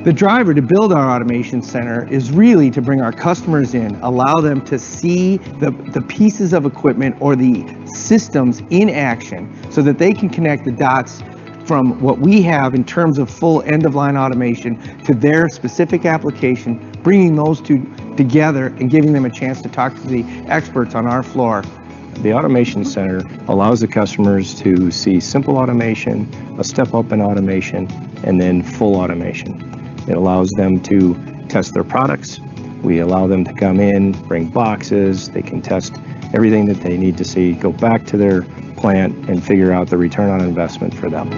The driver to build our automation center is really to bring our customers in, allow them to see the pieces of equipment or the systems in action so that they can connect the dots from what we have in terms of full end-of-line automation to their specific application, bringing those two together and giving them a chance to talk to the experts on our floor. The Automation Center allows the customers to see simple automation, a step up in automation, and then full automation. It allows them to test their products. We allow them to come in, bring boxes, they can test everything that they need to see, go back to their plant and figure out the return on investment for them.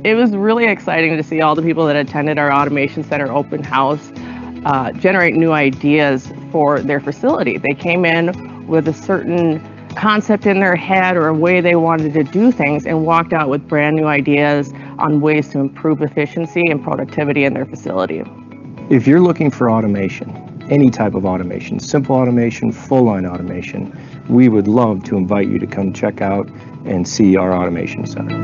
It was really exciting to see all the people that attended our Automation Center open house generate new ideas for their facility. They came in with a certain concept in their head or a way they wanted to do things and walked out with brand new ideas on ways to improve efficiency and productivity in their facility. If you're looking for automation, any type of automation, simple automation, full line automation, we would love to invite you to come check out and see our Automation Center.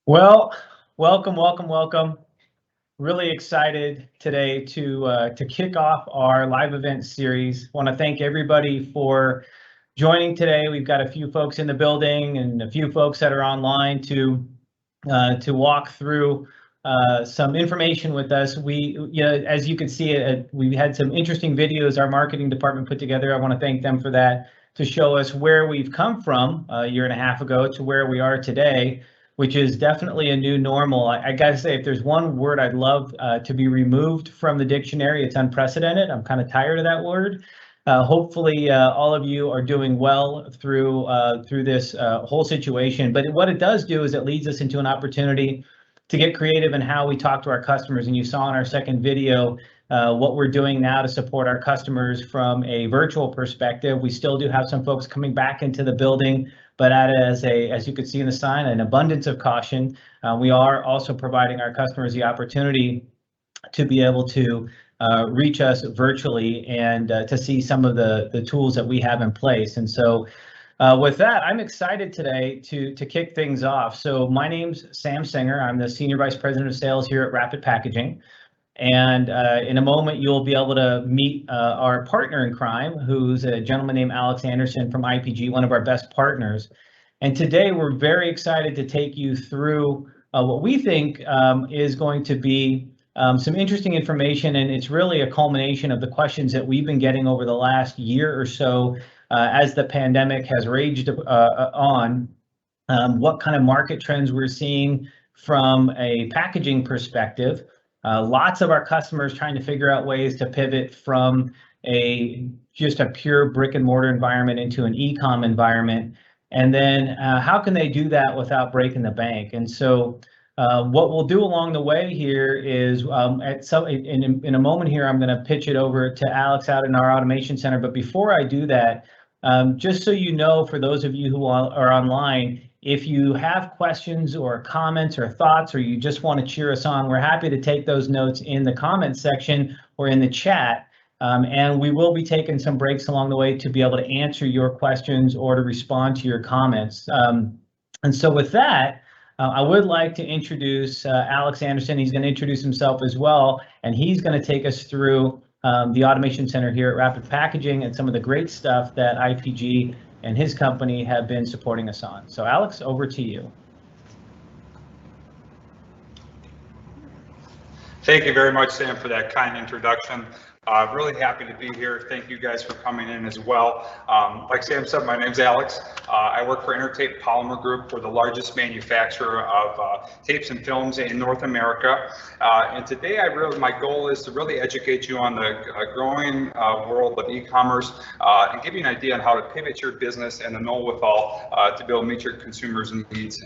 Well, welcome. Really excited today to kick off our live event series. Want to thank everybody for joining today. We've got a few folks in the building and a few folks that are online to walk through some information with us. As you can see, we had some interesting videos our marketing department put together. I want to thank them for that, to show us where we've come from a year and a half ago to where we are today, which is definitely a new normal. I gotta say, if there's one word I'd love to be removed from the dictionary, it's unprecedented. I'm kind of tired of that word. Hopefully, all of you are doing well through this whole situation. But what it does do is it leads us into an opportunity to get creative in how we talk to our customers. And you saw in our second video what we're doing now to support our customers from a virtual perspective. We still do have some folks coming back into the building, but as you can see in the sign, an abundance of caution. We are also providing our customers the opportunity to be able to reach us virtually and to see some of the tools that we have in place. And so with that, I'm excited today to kick things off. So my name's Sam Singer. I'm the Senior Vice President of Sales here at Rapid Packaging. And in a moment, you'll be able to meet our partner in crime, who's a gentleman named Alex Anderson from IPG, one of our best partners. And today, we're very excited to take you through what we think is going to be some interesting information. And it's really a culmination of the questions that we've been getting over the last year or so as the pandemic has raged on, what kind of market trends we're seeing from a packaging perspective. Lots of our customers trying to figure out ways to pivot from just a pure brick and mortar environment into an e-com environment. And then how can they do that without breaking the bank? And so what we'll do along the way here is in a moment here, I'm going to pitch it over to Alex out in our Automation Center. But before I do that, Just so you know, for those of you who are online, if you have questions or comments or thoughts, or you just want to cheer us on, we're happy to take those notes in the comments section or in the chat. And we will be taking some breaks along the way to be able to answer your questions or to respond to your comments. And so with that, I would like to introduce Alex Anderson. He's going to introduce himself as well, and he's going to take us through the Automation Center here at Rapid Packaging and some of the great stuff that IPG and his company have been supporting us on. So Alex, over to you. Thank you very much, Sam, for that kind introduction. Really happy to be here. Thank you guys for coming in as well. Like Sam said, my name's Alex. I work for Intertape Polymer Group. We're the largest manufacturer of tapes and films in North America. And today, my goal is to really educate you on the growing world of e-commerce and give you an idea on how to pivot your business and the know-withal to be able to meet your consumers' needs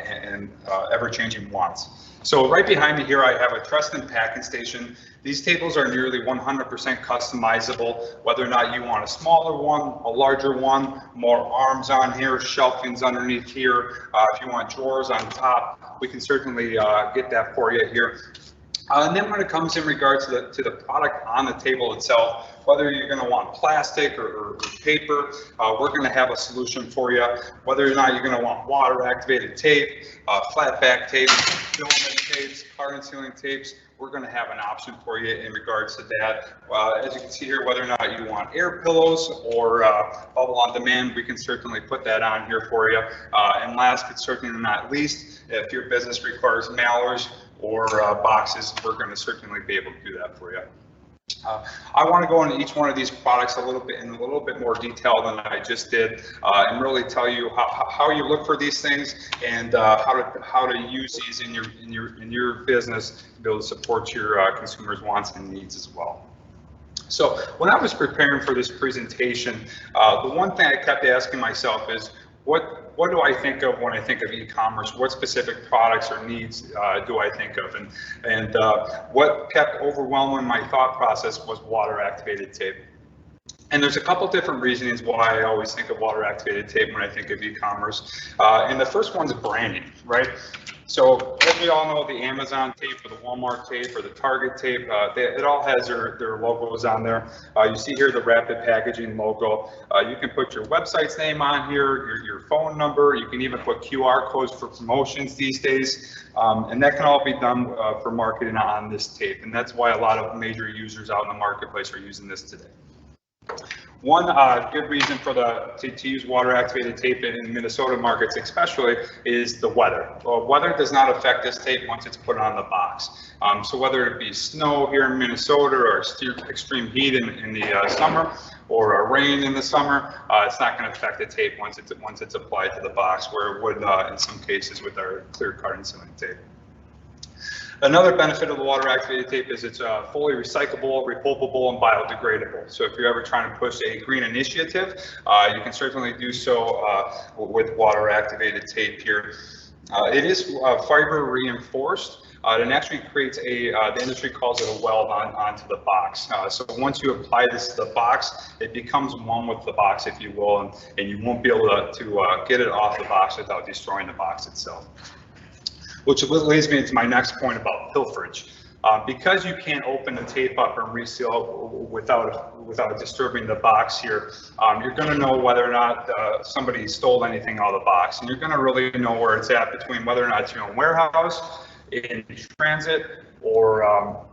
and ever-changing wants. So right behind me here, I have a truss and packing station. These tables are nearly 100% customizable, whether or not you want a smaller one, a larger one, more arms on here, shelvings underneath here. If you want drawers on top, we can certainly get that for you here. And then when it comes in regards to the product on the table itself, whether you're going to want plastic or paper, we're going to have a solution for you. Whether or not you're going to want water activated tape, flat back tape, filament tapes, carton sealing tapes, we're going to have an option for you in regards to that. As you can see here, whether or not you want air pillows or bubble on demand, we can certainly put that on here for you. And last but certainly not least, if your business requires mailers or boxes, we're going to certainly be able to do that for you. I want to go into each one of these products in a little bit more detail than I just did, and really tell you how you look for these things and how to use these in your business to be able to support your consumers' wants and needs as well. So when I was preparing for this presentation, the one thing I kept asking myself is, what do I think of when I think of e-commerce? What specific products or needs do I think of? And what kept overwhelming my thought process was water activated tape. And there's a couple different reasons why I always think of water activated tape when I think of e-commerce. And the first one's branding, right? So as we all know, the Amazon tape or the Walmart tape or the Target tape, it all has their logos on there. You see here the Rapid Packaging logo. You can put your website's name on here, your phone number. You can even put QR codes for promotions these days. And that can all be done for marketing on this tape. And that's why a lot of major users out in the marketplace are using this today. One good reason for to use water activated tape in Minnesota markets especially is the weather. Well, weather does not affect this tape once it's put on the box. So whether it be snow here in Minnesota or extreme heat in the summer or rain in the summer, it's not going to affect the tape once it's applied to the box, where it would in some cases with our clear carton sealing tape. Another benefit of the water activated tape is it's fully recyclable, repulpable, and biodegradable. So if you're ever trying to push a green initiative, you can certainly do so with water activated tape here. It is fiber reinforced. It actually creates the industry calls it a weld onto the box. So once you apply this to the box, it becomes one with the box, if you will, and you won't be able to get it off the box without destroying the box itself. Which leads me to my next point about pilferage. Because you can't open the tape up and reseal without disturbing the box here, you're going to know whether or not somebody stole anything out of the box, and you're going to really know where it's at between whether or not it's your own warehouse, in transit, or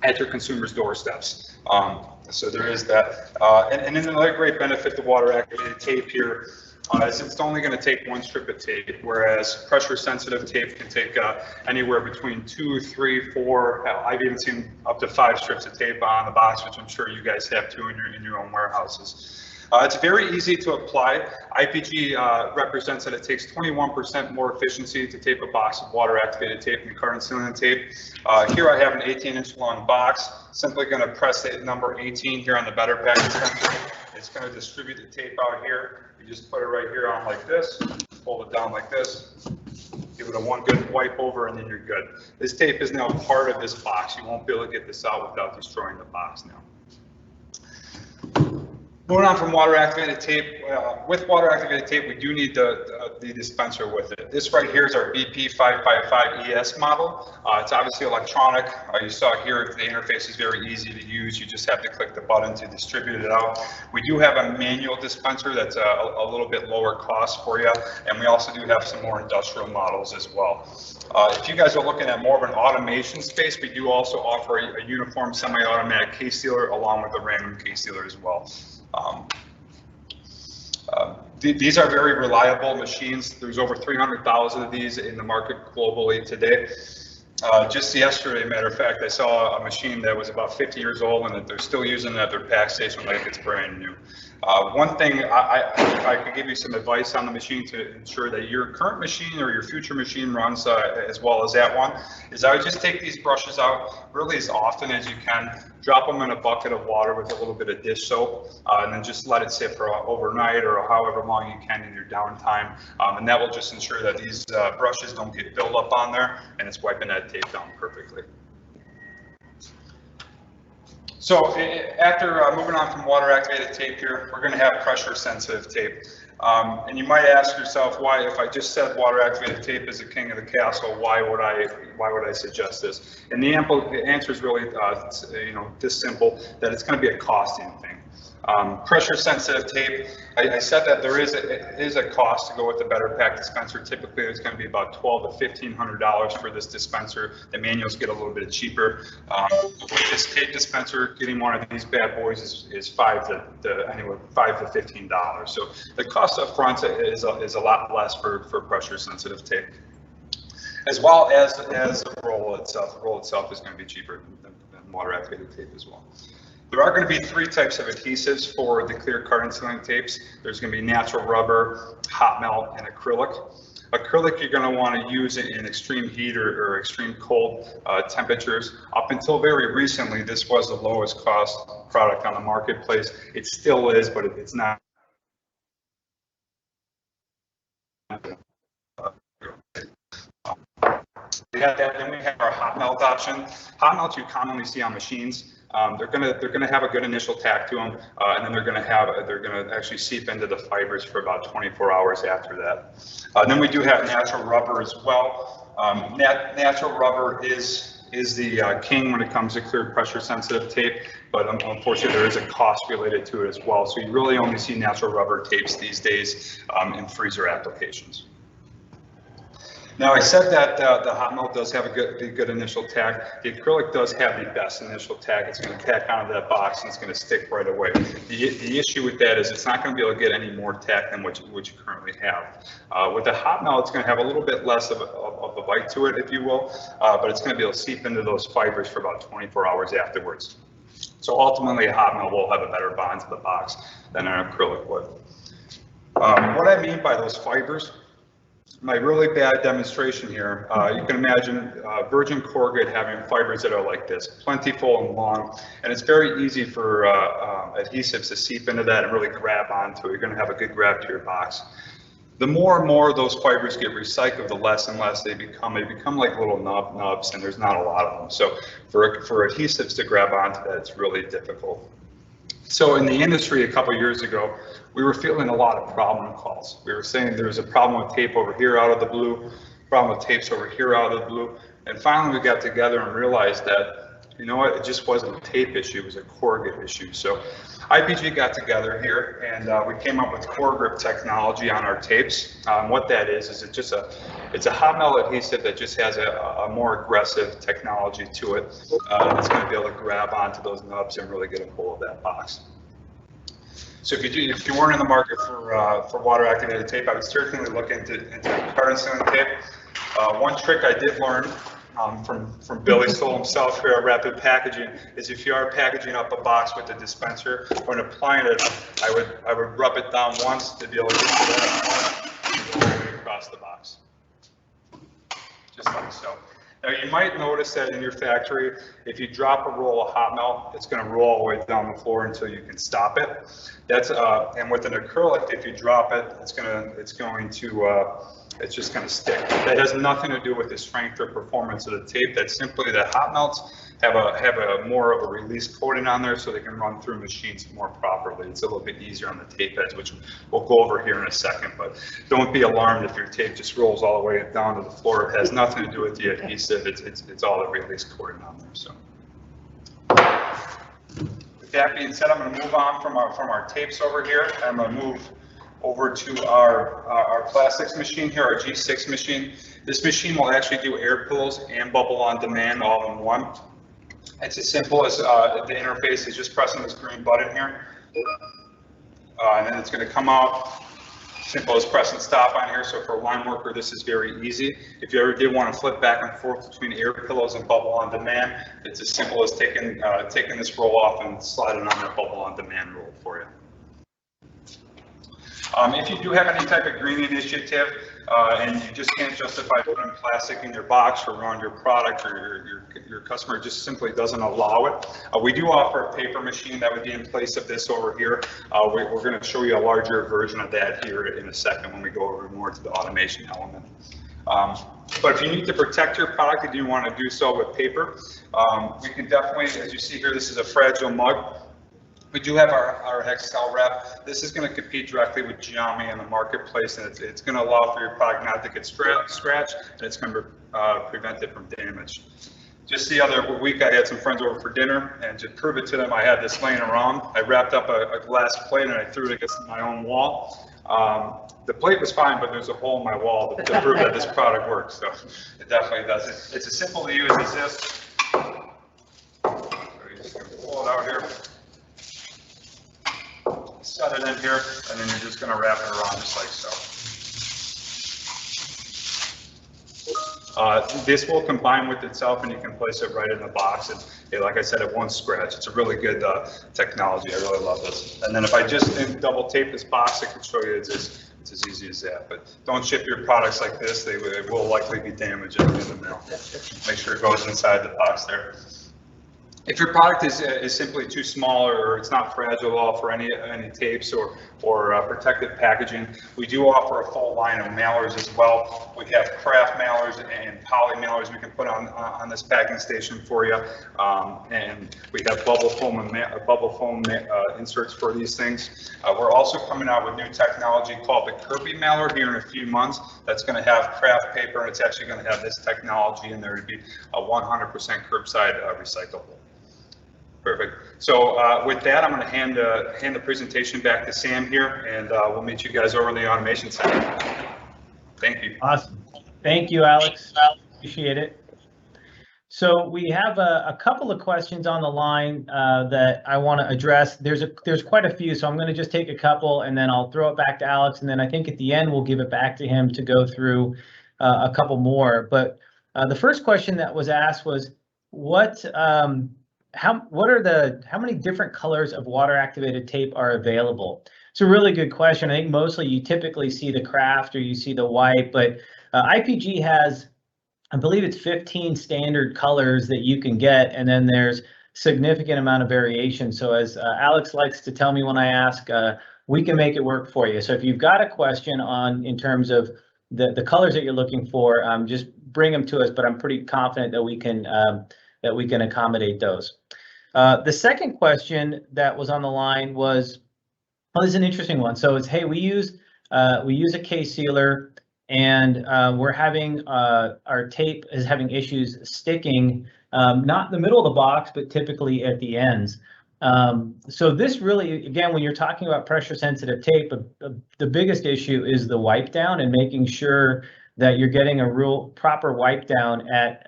at your consumer's doorsteps. So there is that. And then another great benefit to water activated tape here is it's only going to take one strip of tape, whereas pressure sensitive tape can take anywhere between 2, 3, 4, I've even seen up to 5 strips of tape on the box, which I'm sure you guys have too in your own warehouses. It's very easy to apply. IPG represents that it takes 21% more efficiency to tape a box of water activated tape than carton sealing tape. Here I have an 18-inch long box. Simply going to press the number 18 here on the better package sensor. It's going to distribute the tape out here. You just put it right here on like this, fold it down like this, give it a one good wipe over, and then you're good. This tape is now part of this box. You won't be able to get this out without destroying the box now. Moving on from water activated tape, with water activated tape, we do need the dispenser with it. This right here is our BP555 ES model. It's obviously electronic. You saw here the interface is very easy to use. You just have to click the button to distribute it out. We do have a manual dispenser that's a little bit lower cost for you, and we also do have some more industrial models as well. If you guys are looking at more of an automation space, we do also offer a uniform semi-automatic case sealer along with a random case sealer as well. These are very reliable machines. There's over 300,000 of these in the market globally today. Just yesterday, matter of fact, I saw a machine that was about 50 years old and that they're still using it at their pack station like it's brand new. One thing, if I could give you some advice on the machine to ensure that your current machine or your future machine runs as well as that one, is I would just take these brushes out really as often as you can, drop them in a bucket of water with a little bit of dish soap, and then just let it sit for overnight or however long you can in your downtime. And that will just ensure that these brushes don't get built up on there and it's wiping that tape down perfectly. So after moving on from water activated tape here, we're going to have pressure sensitive tape. And you might ask yourself, why, if I just said water activated tape is the king of the castle, why would I suggest this? And the answer is really this simple, that it's going to be a costing thing. Pressure sensitive tape, I said that there is a cost to go with the better pack dispenser. Typically it's going to be about $1,200 to $1,500 for this dispenser. The manuals get a little bit cheaper. With this tape dispenser, getting one of these bad boys is $5 to $15. So the cost up front is a lot less for pressure sensitive tape, as well as the roll itself. The roll itself is going to be cheaper than water activated tape as well. There are going to be three types of adhesives for the clear carton sealing tapes. There's going to be natural rubber, hot melt, and acrylic. Acrylic you're going to want to use it in extreme heat or extreme cold temperatures. Up until very recently, this was the lowest cost product on the marketplace. It still is, but it's not. We have that. Then we have our hot melt option. Hot melt you commonly see on machines. They're gonna have a good initial tack to them, and then they're gonna actually seep into the fibers for about 24 hours after that. Then we do have natural rubber as well. Natural rubber is the king when it comes to clear pressure sensitive tape, but unfortunately there is a cost related to it as well. So you really only see natural rubber tapes these days in freezer applications. Now I said that the hot melt does have a good initial tack. The acrylic does have the best initial tack. It's going to tack onto that box and it's going to stick right away. The issue with that is it's not going to be able to get any more tack than what you currently have. With the hot melt, it's going to have a little bit less of a bite to it, if you will, but it's going to be able to seep into those fibers for about 24 hours afterwards. So ultimately, a hot melt will have a better bond to the box than an acrylic would. What I mean by those fibers, my really bad demonstration here, you can imagine virgin corrugate having fibers that are like this, plentiful and long, and it's very easy for adhesives to seep into that and really grab onto it. You're going to have a good grab to your box. The more and more those fibers get recycled, the less and less they become. They become like little nubs, and there's not a lot of them. So for adhesives to grab onto that, it's really difficult. So in the industry a couple years ago, we were fielding a lot of problem calls. We were saying there was a problem with tape over here out of the blue, problem with tapes over here out of the blue. And finally we got together and realized that, you know what, it just wasn't a tape issue, it was a corrugate issue. So IPG got together here and we came up with core grip technology on our tapes. What that is it's a hot melt adhesive that just has a more aggressive technology to it. It's going to be able to grab onto those nubs and really get a hold of that box. So if you weren't in the market for water activated tape, I would certainly look into carton sealing tape. One trick I did learn from Billy Stoll himself here at Rapid Packaging is if you are packaging up a box with the dispenser, when applying it, I would rub it down once to be able to get that all the way across the box, just like so. Now you might notice that in your factory, if you drop a roll of hot melt, it's going to roll all the way down the floor until you can stop it. That's and with an acrylic, if you drop it, it's going to it's just going to stick. That has nothing to do with the strength or performance of the tape. That's simply that hot melts have a more of a release coating on there, so they can run through machines more properly. It's a little bit easier on the tape edge, which we'll go over here in a second. But don't be alarmed if your tape just rolls all the way down to the floor. It has nothing to do with the adhesive. It's all the release coating on there. So. With that being said, I'm going to move on from our tapes over here. I'm going to move over to our plastics machine here, our G6 machine. This machine will actually do air pillows and bubble on demand all in one. It's as simple as the interface is just pressing this green button here, and then it's going to come out. Simple as press and stop on here. So for a line worker, this is very easy. If you ever did want to flip back and forth between air pillows and bubble on demand, it's as simple as taking this roll off and sliding on that bubble on demand roll for you. If you do have any type of green initiative and you just can't justify putting plastic in your box or around your product, or your customer just simply doesn't allow it, we do offer a paper machine that would be in place of this over here. We're going to show you a larger version of that here in a second when we go over more to the automation element. But if you need to protect your product and you want to do so with paper, we can definitely, as you see here, this is a fragile mug. We do have our Hexcel wrap. This is going to compete directly with Giammi in the marketplace, and it's going to allow for your product not to get scratched, and it's going to prevent it from damage. Just the other week, I had some friends over for dinner, and to prove it to them, I had this laying around. I wrapped up a glass plate and I threw it against my own wall. The plate was fine, but there's a hole in my wall to prove that this product works. So it definitely does. It's as simple to use as this. So you're just going to pull it out here. Set it in here, and then you're just going to wrap it around just like so. This will combine with itself, and you can place it right in the box. And like I said, it won't scratch. It's a really good technology. I really love this. And then if I just double tape this box, I can show you it's as easy as that. But don't ship your products like this. They will likely be damaged in the mail. Make sure it goes inside the box there. If your product is simply too small or it's not fragile at all for any tapes or protective packaging, we do offer a full line of mailers as well. We have craft mailers and poly mailers we can put on this packing station for you, and we have bubble foam inserts for these things. We're also coming out with new technology called the Kirby mailer here in a few months. That's going to have craft paper, and it's actually going to have this technology in there to be a 100% curbside recyclable. Perfect. So with that, I'm going to hand the presentation back to Sam here, and we'll meet you guys over in the automation center. Thank you. Awesome. Thank you, Alex. Appreciate it. So we have a couple of questions on the line that I want to address. There's quite a few, so I'm going to just take a couple, and then I'll throw it back to Alex, and then I think at the end we'll give it back to him to go through a couple more. But the first question that was asked was, how many different colors of water activated tape are available? It's a really good question. I think mostly you typically see the craft or you see the white, but IPG has, I believe it's 15 standard colors that you can get, and then there's significant amount of variation. So as Alex likes to tell me when I ask, we can make it work for you. So if you've got a question in terms of the colors that you're looking for, just bring them to us, but I'm pretty confident that we can accommodate those. The second question that was on the line was, well, this is an interesting one. So it's, hey, we use a case sealer, and we're having our tape is having issues sticking, not in the middle of the box, but typically at the ends. So this really, again, when you're talking about pressure sensitive tape, the biggest issue is the wipe down and making sure that you're getting a real proper wipe down at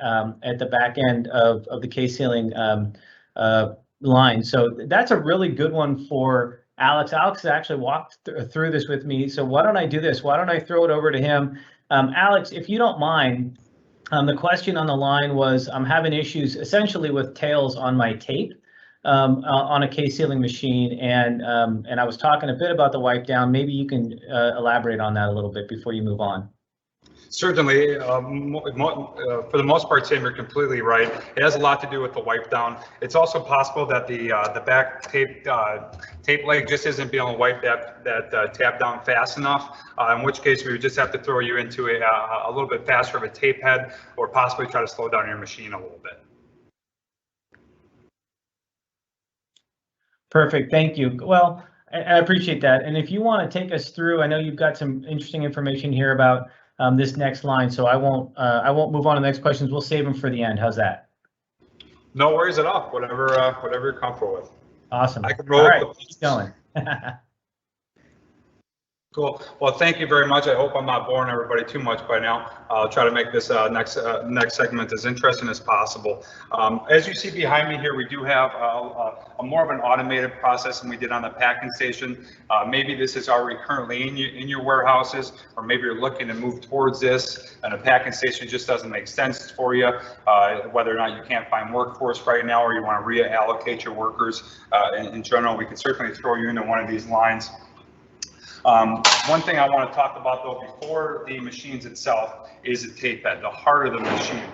the back end of the case sealing line. So that's a really good one for Alex. Alex actually walked through this with me. So why don't I do this? Why don't I throw it over to him? Alex, if you don't mind, the question on the line was, I'm having issues essentially with tails on my tape on a case sealing machine, and I was talking a bit about the wipe down. Maybe you can elaborate on that a little bit before you move on. Certainly, for the most part, Sam, you're completely right. It has a lot to do with the wipe down. It's also possible that the back tape leg just isn't being able to wipe that tab down fast enough. In which case, we would just have to throw you into a little bit faster of a tape head, or possibly try to slow down your machine a little bit. Perfect. Thank you. Well, I appreciate that. And if you want to take us through, I know you've got some interesting information here about this next line, so I won't move on to the next questions. We'll save them for the end. How's that? No worries at all. Whatever you're comfortable with. Awesome. I can roll. All right, keep going. Cool. Well, thank you very much. I hope I'm not boring everybody too much by now. I'll try to make this next segment as interesting as possible. As you see behind me here, we do have a more of an automated process than we did on the packing station. Maybe this is already currently in your warehouses, or maybe you're looking to move towards this, and a packing station just doesn't make sense for you, whether or not you can't find workforce right now, or you want to reallocate your workers. In general, we can certainly throw you into one of these lines. One thing I want to talk about though before the machines itself is the tape head, the heart of the machine.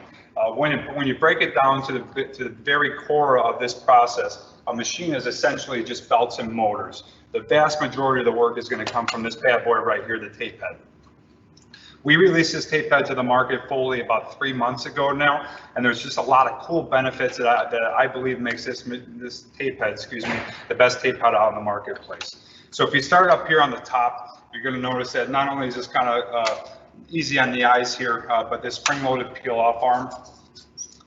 When you break it down to the very core of this process, a machine is essentially just belts and motors. The vast majority of the work is going to come from this bad boy right here, the tape head. We released this tape head to the market fully about 3 months ago now, and there's just a lot of cool benefits that I believe makes this tape head, the best tape head out in the marketplace. So if you start up here on the top, you're going to notice that not only is this kind of easy on the eyes here, but this spring-loaded peel-off arm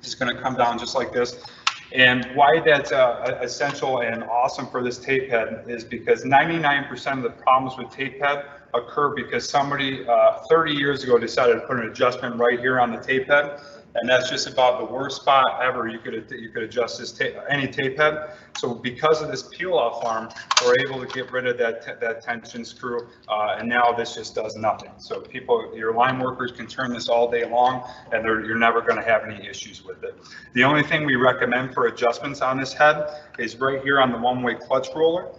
is going to come down just like this. And why that's essential and awesome for this tape head is because 99% of the problems with tape head occur because somebody 30 years ago decided to put an adjustment right here on the tape head, and that's just about the worst spot ever you could adjust this any tape head. So because of this peel off arm, we're able to get rid of that tension screw, and now this just does nothing. So your line workers can turn this all day long, and you're never going to have any issues with it. The only thing we recommend for adjustments on this head is right here on the one-way clutch roller.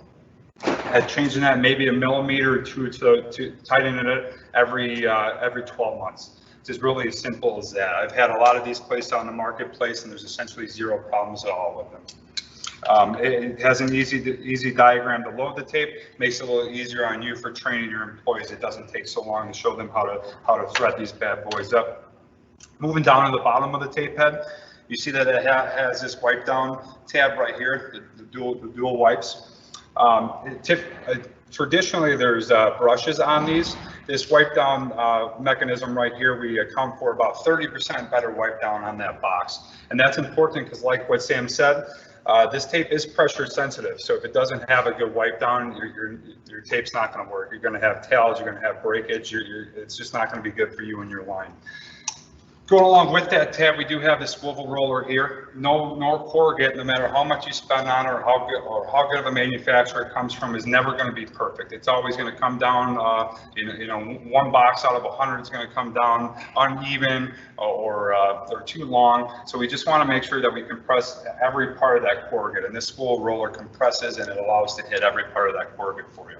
At changing that maybe a millimeter or two to tighten it every 12 months. It's just really as simple as that. I've had a lot of these placed on the marketplace, and there's essentially zero problems at all with them. It has an easy diagram to load the tape. Makes it a little easier on you for training your employees. It doesn't take so long to show them how to thread these bad boys up. Moving down to the bottom of the tape head, you see that it has this wipe down tab right here, the dual wipes. Traditionally, there's brushes on these. This wipe down mechanism right here, we account for about 30% better wipe down on that box. And that's important because, like what Sam said, this tape is pressure sensitive. So if it doesn't have a good wipe down, your tape's not going to work. You're going to have tails, you're going to have breakage. It's just not going to be good for you and your line. Going along with that tab, we do have the swivel roller here. No corrugate, no matter how much you spend on it or how good of a manufacturer it comes from, is never going to be perfect. It's always going to come down. One box out of 100 is going to come down uneven or too long. So we just want to make sure that we compress every part of that corrugate, and this swivel roller compresses and it allows to hit every part of that corrugate for you.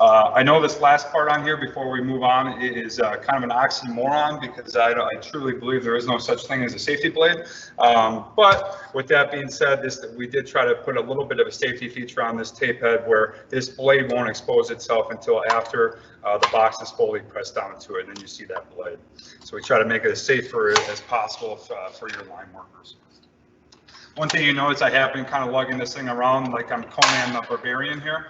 I know this last part on here before we move on is kind of an oxymoron because I truly believe there is no such thing as a safety blade. But with that being said, we did try to put a little bit of a safety feature on this tape head where this blade won't expose itself until after the box is fully pressed down into it, and then you see that blade. So we try to make it as safe as possible for your line workers. One thing you notice, I have been kind of lugging this thing around like I'm Conan the Barbarian here.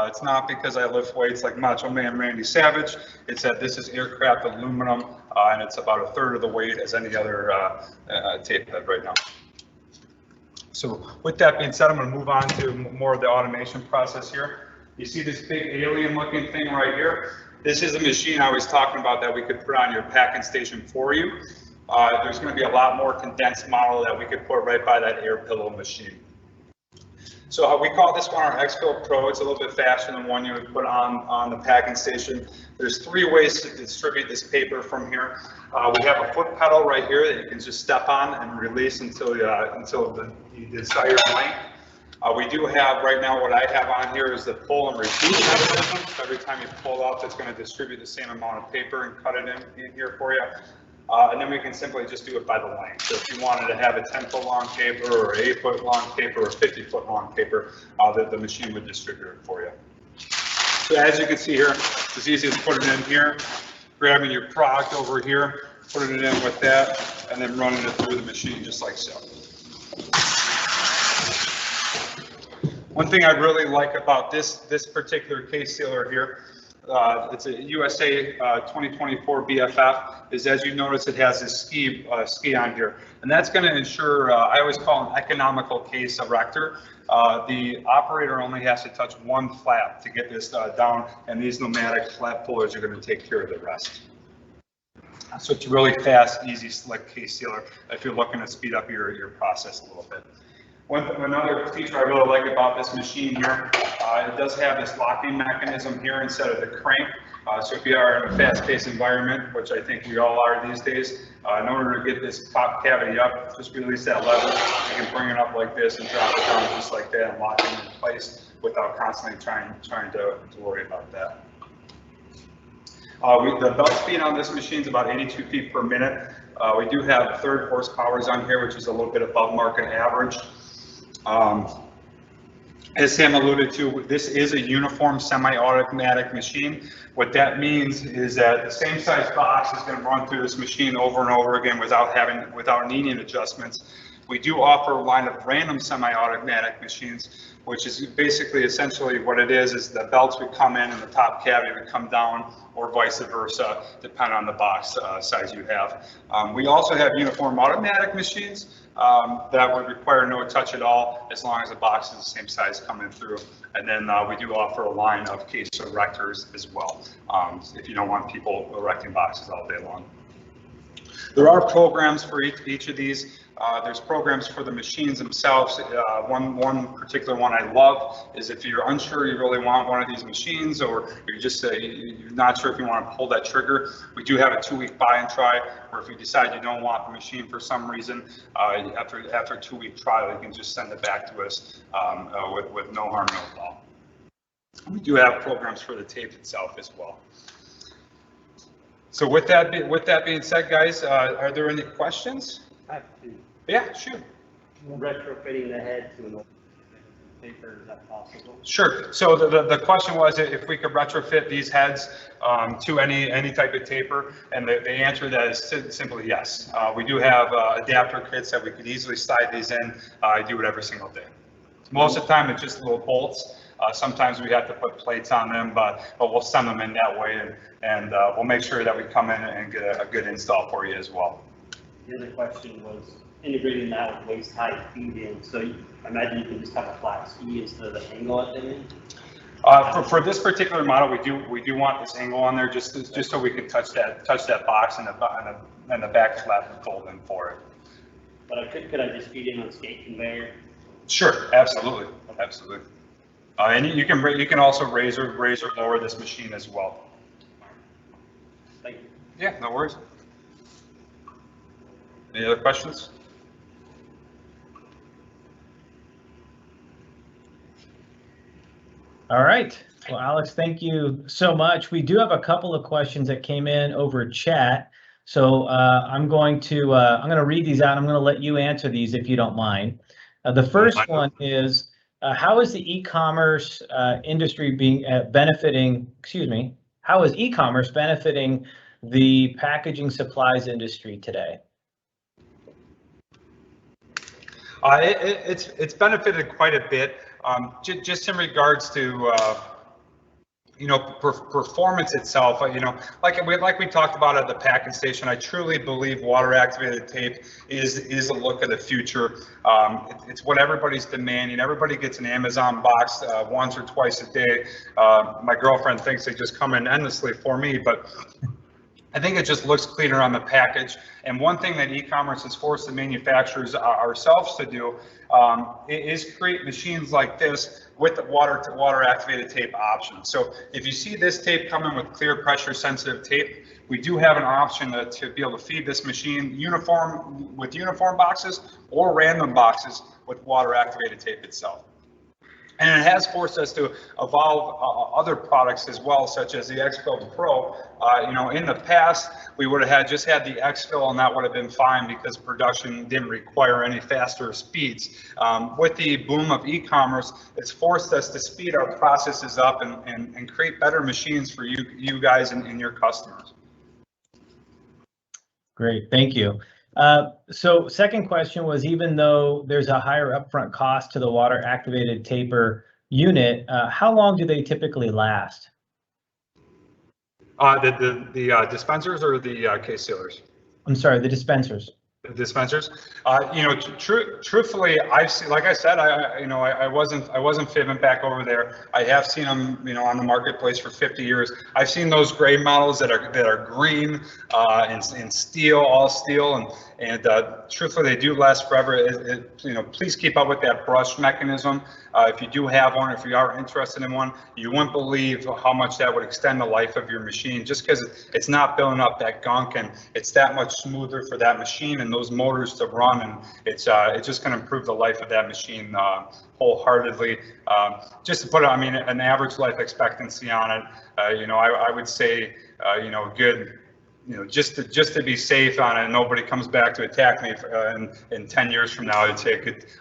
It's not because I lift weights like Macho Man Randy Savage. It's that this is aircraft aluminum, and it's about 1/3 of the weight as any other tape head right now. So with that being said, I'm going to move on to more of the automation process here. You see this big alien looking thing right here? This is a machine I was talking about that we could put on your packing station for you. There's going to be a lot more condensed model that we could put right by that air pillow machine. So we call this one our X-Fill Pro. It's a little bit faster than one you would put on the packing station. There's 3 ways to distribute this paper from here. We have a foot pedal right here that you can just step on and release until the desired length. We do have right now, what I have on here is the pull and repeat mechanism. So every time you pull out, it's going to distribute the same amount of paper and cut it in here for you. And then we can simply just do it by the length. So if you wanted to have a 10-foot long paper or 8-foot long paper or 50-foot long paper, the machine would distribute it for you. So as you can see here, it's easy to put it in here, grabbing your product over here, putting it in with that, and then running it through the machine just like so. One thing I really like about this particular case sealer here, it's a USA 2024 BFF, is as you notice it has this ski on here. And that's going to ensure, I always call an economical case erector. The operator only has to touch one flap to get this down, and these pneumatic flap pullers are going to take care of the rest. So it's a really fast, easy, slick case sealer if you're looking to speed up your process a little bit. Another feature I really like about this machine here, it does have this locking mechanism here instead of the crank. So if you are in a fast-paced environment, which I think we all are these days, in order to get this top cavity up, just release that lever. You can bring it up like this and drop it down just like that and lock it in place without constantly trying to worry about that. The belt speed on this machine is about 82 feet per minute. We do have 30 horsepowers on here, which is a little bit above market average. As Sam alluded to, this is a uniform semi-automatic machine. What that means is that the same size box is going to run through this machine over and over again without needing adjustments. We do offer a line of random semi-automatic machines, which is basically essentially what it is the belts would come in and the top cavity would come down, or vice versa, depending on the box size you have. We also have uniform automatic machines that would require no touch at all, as long as the box is the same size coming through. And then we do offer a line of case erectors as well, if you don't want people erecting boxes all day long. There are programs for each of these. There's programs for the machines themselves. One particular one I love is if you're unsure you really want one of these machines, or you're just you're not sure if you want to pull that trigger, we do have a 2-week buy and try, or if you decide you don't want the machine for some reason, after a 2-week trial, you can just send it back to us with no harm, no foul. We do have programs for the tape itself as well. So with that being said, guys, are there any questions? I have two. Yeah, shoot. Retrofitting the head to an old paper, is that possible? Sure. So the question was if we could retrofit these heads to any type of taper, and the answer to that is simply yes. We do have adapter kits that we could easily slide these in. I do it every single day. Most of the time it's just little bolts. Sometimes we have to put plates on them, but we'll send them in that way, and we'll make sure that we come in and get a good install for you as well. The other question was integrating that with waist height feed-in. So I imagine you can just have a flat ski instead of the angle at the end. For this particular model, we do want this angle on there just so we can touch that box and the back flap and fold in for it. But could I just feed in on skate conveyor? Sure, absolutely. And you can also raise or lower this machine as well. Thank you. Yeah, no worries. Any other questions? All right. Well, Alex, thank you so much. We do have a couple of questions that came in over chat. So I'm going to read these out. I'm going to let you answer these if you don't mind. The first one is, how is the e-commerce industry benefiting? Excuse me. How is e-commerce benefiting the packaging supplies industry today? It's benefited quite a bit, just in regards to performance itself. Like we talked about at the packing station, I truly believe water activated tape is a look of the future. It's what everybody's demanding. Everybody gets an Amazon box once or twice a day. My girlfriend thinks they just come in endlessly for me, but I think it just looks cleaner on the package. And one thing that e-commerce has forced the manufacturers ourselves to do is create machines like this with the water activated tape option. So if you see this tape coming with clear pressure sensitive tape, we do have an option to be able to feed this machine uniform boxes or random boxes with water activated tape itself. And it has forced us to evolve other products as well, such as the X-Fill Pro. In the past, we would have just had the X-Fill, and that would have been fine because production didn't require any faster speeds. With the boom of e-commerce, it's forced us to speed our processes up and create better machines for you guys and your customers. Great, thank you. So second question was, even though there's a higher upfront cost to the water activated taper unit, how long do they typically last? The dispensers or the case sealers? I'm sorry, the dispensers. Dispensers. Truthfully, I've seen, like I said, I wasn't fibbing back over there. I have seen them, on the marketplace for 50 years. I've seen those gray models that are green and steel, all steel, and truthfully, they do last forever. Please keep up with that brush mechanism. If you do have one, if you are interested in one, you wouldn't believe how much that would extend the life of your machine, just because it's not building up that gunk, and it's that much smoother for that machine and those motors to run, and it's just going to improve the life of that machine wholeheartedly. Just to put an average life expectancy on it, I would say good. Just to be safe on it, and nobody comes back to attack me in 10 years from now. I'd say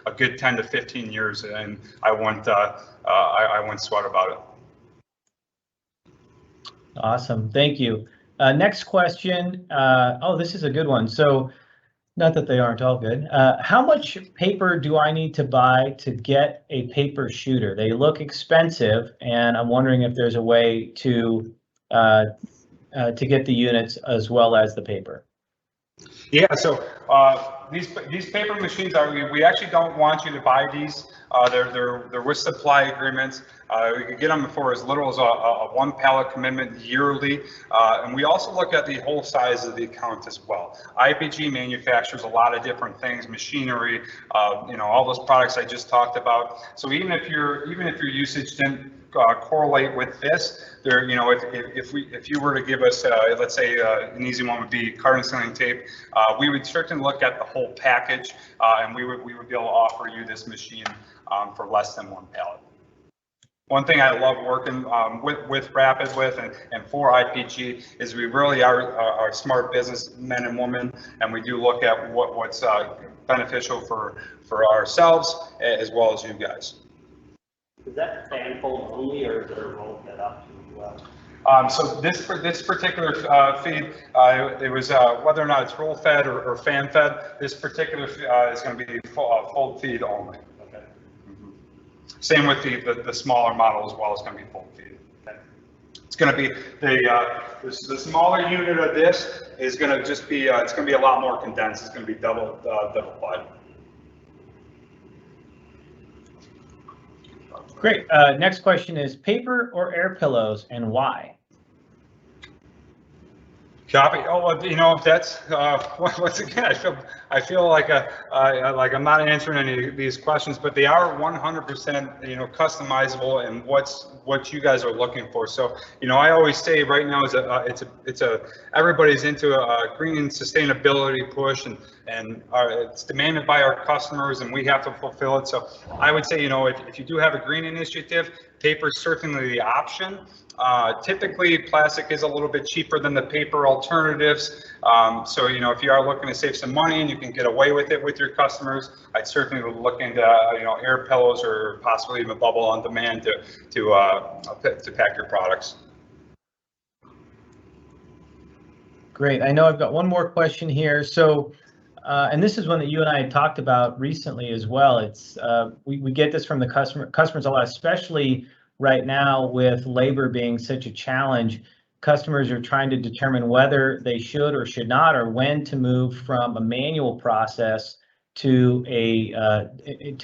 a good 10 to 15 years, and I wouldn't sweat about it. Awesome, thank you. Next question. This is a good one. So, not that they aren't all good. How much paper do I need to buy to get a paper shooter? They look expensive, and I'm wondering if there's a way to get the units as well as the paper. Yeah, so these paper machines we actually don't want you to buy these. They're with supply agreements. We could get them for as little as a 1 pallet commitment yearly, and we also look at the whole size of the account as well. IPG manufactures a lot of different things, machinery, all those products I just talked about. So even if your usage didn't correlate with this, if you were to give us, let's say an easy one would be carbon sealing tape, we would certainly look at the whole package, and we would be able to offer you this machine for less than 1 pallet. One thing I love working with Rapid and for IPG is we really are smart businessmen and women, and we do look at what's beneficial for ourselves as well as you guys. Is that fan fold only, or is there a roll fed option as well? So this particular feed, it was whether or not it's roll fed or fan fed. This particular is going to be fold feed only. Okay. Mm-hmm. Same with the smaller model as well. It's going to be fold feed. Okay. It's going to be the smaller unit of this is going to just be it's going to be a lot more condensed. It's going to be double wide. Great. Next question is paper or air pillows, and why? Copy. Oh, well, that's once again, I feel like like I'm not answering any of these questions, but they are 100% customizable and what you guys are looking for. So I always say right now is everybody's into a green and sustainability push, and it's demanded by our customers, and we have to fulfill it. So I would say if you do have a green initiative, paper is certainly the option. Typically, plastic is a little bit cheaper than the paper alternatives. So, if you are looking to save some money and you can get away with it with your customers, I'd certainly look into, air pillows or possibly even bubble on demand to pack your products. Great. I know I've got one more question here. So, and this is one that you and I had talked about recently as well. It's we get this from the customers a lot, especially right now with labor being such a challenge. Customers are trying to determine whether they should or should not, or when to move from a manual process to a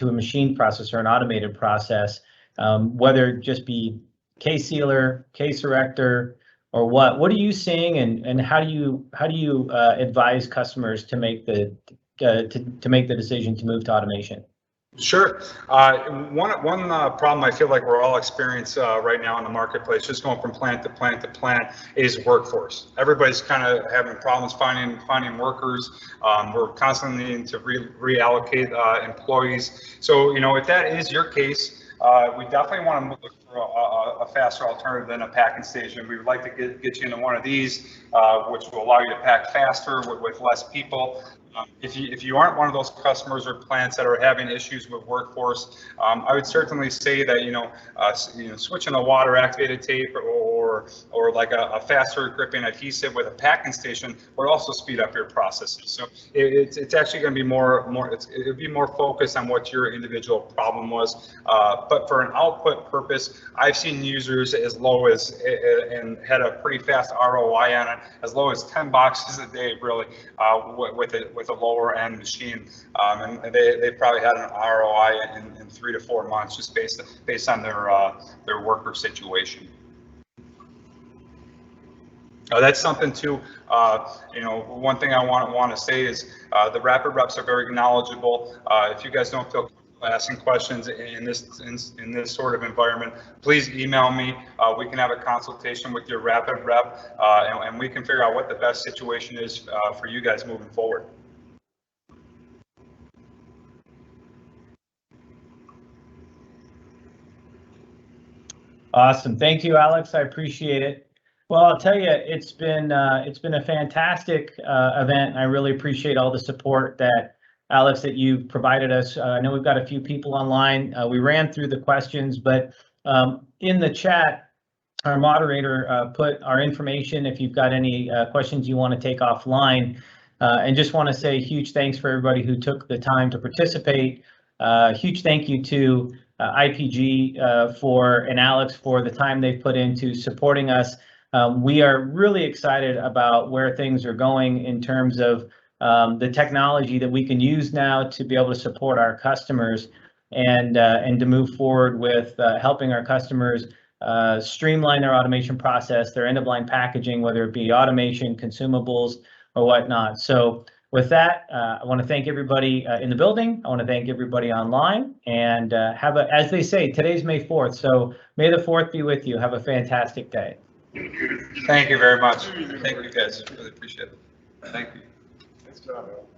machine process or an automated process, whether it just be case sealer, case erector, or what. What are you seeing, and how do you advise customers to make the decision to move to automation? Sure. One problem I feel like we're all experiencing right now in the marketplace, just going from plant to plant to plant, is workforce. Everybody's kind of having problems finding workers. We're constantly needing to reallocate employees. So if that is your case, we definitely want to look for a faster alternative than a packing station. We would like to get you into one of these, which will allow you to pack faster with less people. If you aren't one of those customers or plants that are having issues with workforce, I would certainly say that switching a water activated tape or like a faster gripping adhesive with a packing station would also speed up your processes. So it's actually going to be it would be more focused on what your individual problem was. But for an output purpose, I've seen users as low as and had a pretty fast ROI on it, as low as 10 boxes a day, really, with a lower end machine, and they probably had an ROI in 3 to 4 months, just based on their worker situation. That's something too. One thing I want to say is the rapid reps are very knowledgeable. If you guys don't feel comfortable asking questions in this sort of environment, please email me. We can have a consultation with your rapid rep, and we can figure out what the best situation is for you guys moving forward. Awesome. Thank you, Alex. I appreciate it. Well, I'll tell you, it's been a fantastic event. I really appreciate all the support that Alex, that you've provided us. I know we've got a few people online. We ran through the questions, but in the chat, our moderator put our information if you've got any questions you want to take offline. And just want to say huge thanks for everybody who took the time to participate. Huge thank you to IPG and Alex for the time they've put into supporting us. We are really excited about where things are going in terms of the technology that we can use now to be able to support our customers and to move forward with helping our customers streamline their automation process, their end-of-line packaging, whether it be automation, consumables, or whatnot. So with that, I want to thank everybody in the building. I want to thank everybody online, and as they say, today's May 4th, so May the 4th be with you. Have a fantastic day. Thank you very much. Thank you guys. Really appreciate it. Thank you. Nice job, Al.